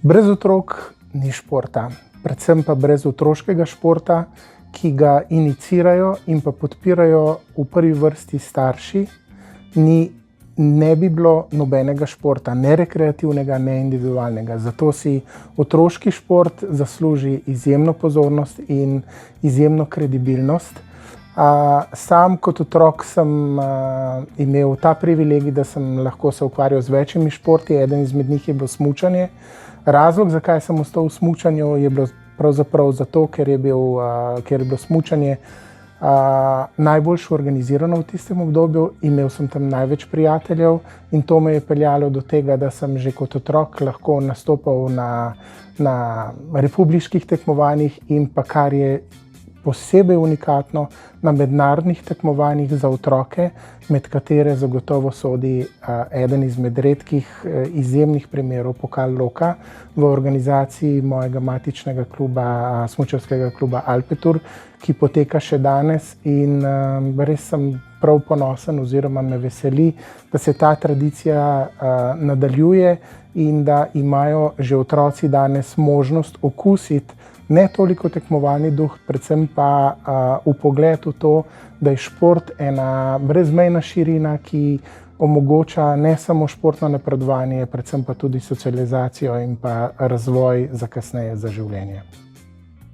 Brez otrok ni športa, predvsem pa brez otroškega športa, ki ga inicirajo in pa podpirajo v prvi vrsti starši, ne bi bilo nobenega športa, ne rekreativnega, ne individualnega. Zato si otroški šport zasluži izjemno pozornost in izjemno kredibilnost. Sam kot otrok sem imel ta privilegij, da sem lahko se ukvarjal z večjimi športi, eden izmed njih je bilo smučanje. Razlog, zakaj sem ostal v smučanju, je bilo pravzaprav zato, ker je bilo smučanje najboljše organizirano v tistem obdobju. Imel sem tam največ prijateljev in to me je peljalo do tega, da sem že kot otrok lahko nastopal na republiških tekmovanjih in pa, kar je posebej unikatno, na mednarodnih tekmovanjih za otroke, med katere zagotovo sodi eden izmed redkih izjemnih primerov Pokal Loka v organizaciji mojega matičnega kluba, smučarskega kluba Alpetour, ki poteka še danes in res sem prav ponosen oziroma me veseli, da se ta tradicija nadaljuje in da imajo že otroci danes možnost okusiti ne toliko tekmovalni duh, predvsem pa vpogled v to, da je šport ena brezmejna širina, ki omogoča ne samo športno napredovanje, predvsem pa tudi socializacijo in pa razvoj za kasneje za življenje.